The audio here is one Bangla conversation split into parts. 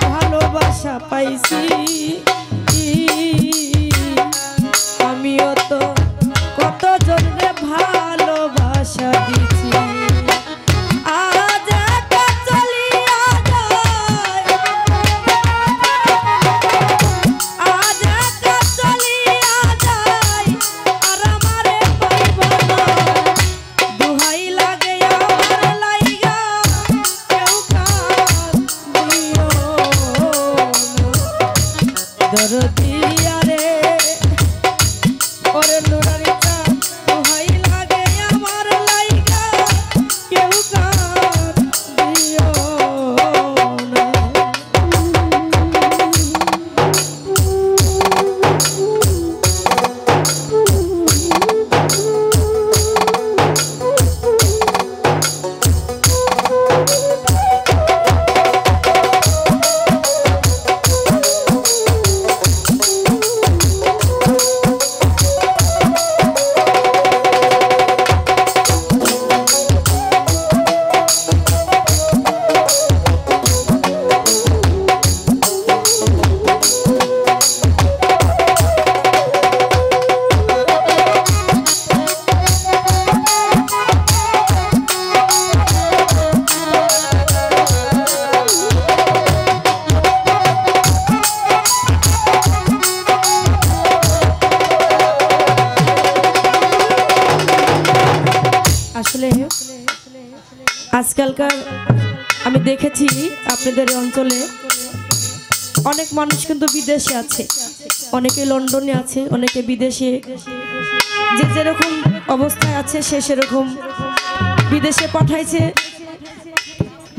ভালোবাসা পাইছি আমিও তো কত জনরে ভালোবাসা দিছি আজ একা চলিয়া যায় আজ একা চলিয়া যায় আর আমারে পাইবা না দুহাই লাগে আমার লাইগা কেউ কাজ দিও দরদিয়া রে ওরে নুরারিটা দুহাই লাগে আমার লাইগা কেউ কাজ দিও না আজকালকার আমি দেখেছি আপনাদের অঞ্চলে অনেক মানুষ কিন্তু বিদেশে আছে, অনেকে লন্ডনে আছে, অনেকে বিদেশে, যে যেরকম অবস্থায় আছে সে সেরকম বিদেশে পাঠাইছে।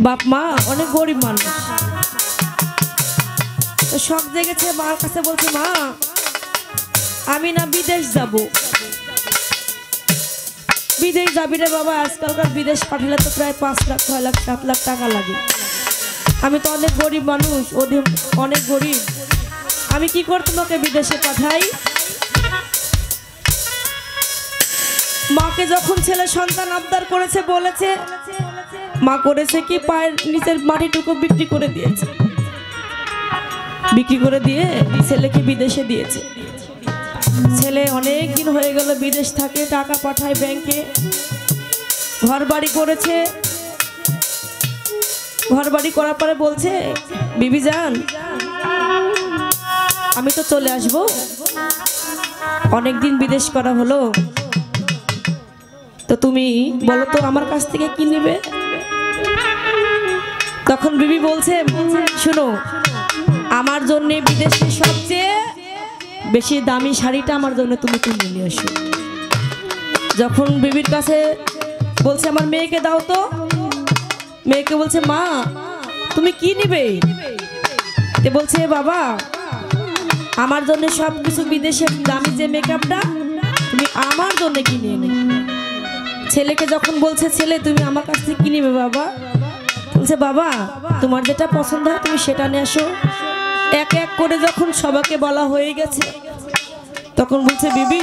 বাপ মা অনেক গরিব মানুষ, তো শখ জেগেছে, মার কাছে বলছে মা আমি না বিদেশ যাব। বিদেশ যাবি রে বাবা, আজকালকার বিদেশ পাঠালে তো প্রায় 5 লাখ 6 লাখ 7 লাখ টাকা লাগে। আমি তো অনেক গরিব মানুষ, অনেক গরিব, আমি কি করে তোমাকে বিদেশে পাঠাই? মাকে যখন ছেলে সন্তান আবদার করেছে, বলেছে, মা করেছে কি পায়ের নিচের মাটিটুকু বিক্রি করে দিয়েছে, বিক্রি করে দিয়ে ছেলেকে বিদেশে দিয়েছে। ছেলে অনেক দিন হয়ে গেল বিদেশ থাকে, টাকা পাঠায় ব্যাংকে, ঘর বাড়ি করেছে। ঘর বাড়ি করার পরে বলছে বিবি জান আমি তো চলে আসবো, অনেক দিন বিদেশ করা হলো, তো তুমি বলো তো আমার কাছ থেকে কি নেবে? তখন বিবি বলছে শোনো, আমার জন্য বিদেশে সবচেয়ে বেশি দামি শাড়িটা আমার জন্য তুমি কিনে নিয়ে এসো। যখন বিবির কাছে বলছে আমার মেয়েকে দাও, তো মেয়েকে বলছে মা তুমি কি নিবে? তে বলছে বাবা আমার জন্য সবকিছু বিদেশের দামি যে মেকআপটা তুমি আমার জন্য কিনে এনে। ছেলেকে যখন বলছে ছেলে তুমি আমার কাছ থেকে কি নিবে বাবা? বলছে বাবা তোমার যেটা পছন্দ হয় তুমি সেটা নিয়ে আসো। এক এক করে যখন সবাইকে বলা হয়ে গেছে, তখন বলছে বিবি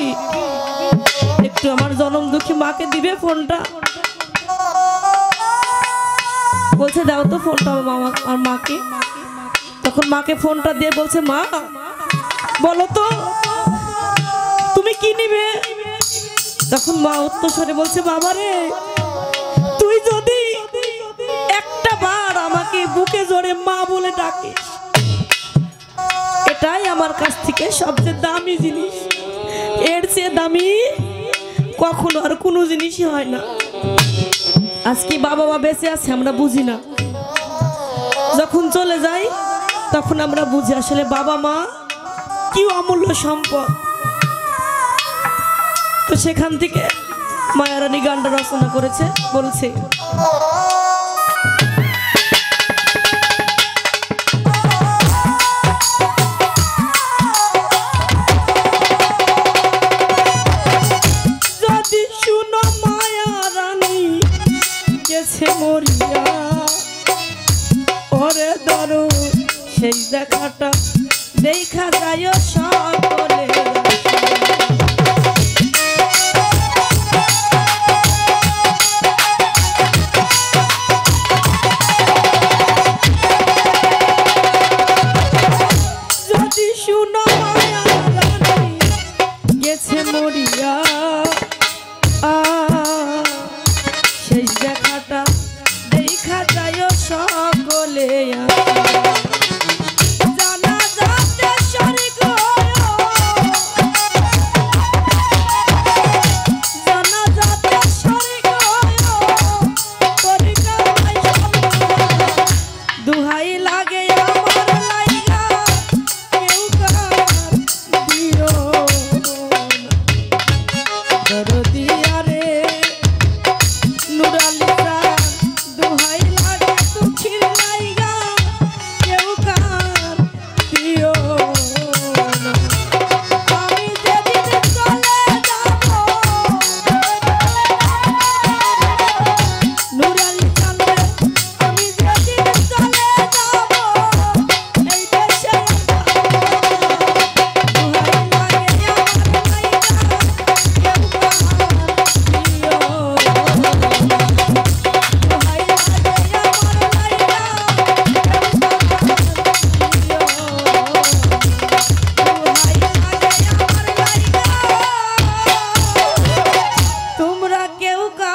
একটু আমার জনম দুঃখী মাকে দিবে ফোনটা? বলছে দাও তো ফোনটা আমার মাকে। তখন মাকে ফোনটা দিয়ে বলছে মা বলো তো তুমি কি নিবে? তখন মা উত্তরস্বরে বলছে বাবা রে তুই যদি একটা বার আমাকে বুকে জোরে মা বলে ডাকিস, এটাই আমার কাছ থেকে সবচেয়ে দামি জিনিস, এর চেয়ে দামি কখনো আর কোনো জিনিসই হয় না। আজকে বাবা মা বেঁচে আছে আমরা বুঝি না, যখন চলে যাই তখন আমরা বুঝি আসলে বাবা মা কি অমূল্য সম্পদ। তো সেখান থেকে মায়ারানী গানটা রচনা করেছে, বলছে যদি শুনো মায়ারানী গেছে মরিয়া, ভরে ধরো সেই দেখাটা দেখা যায় সকলে।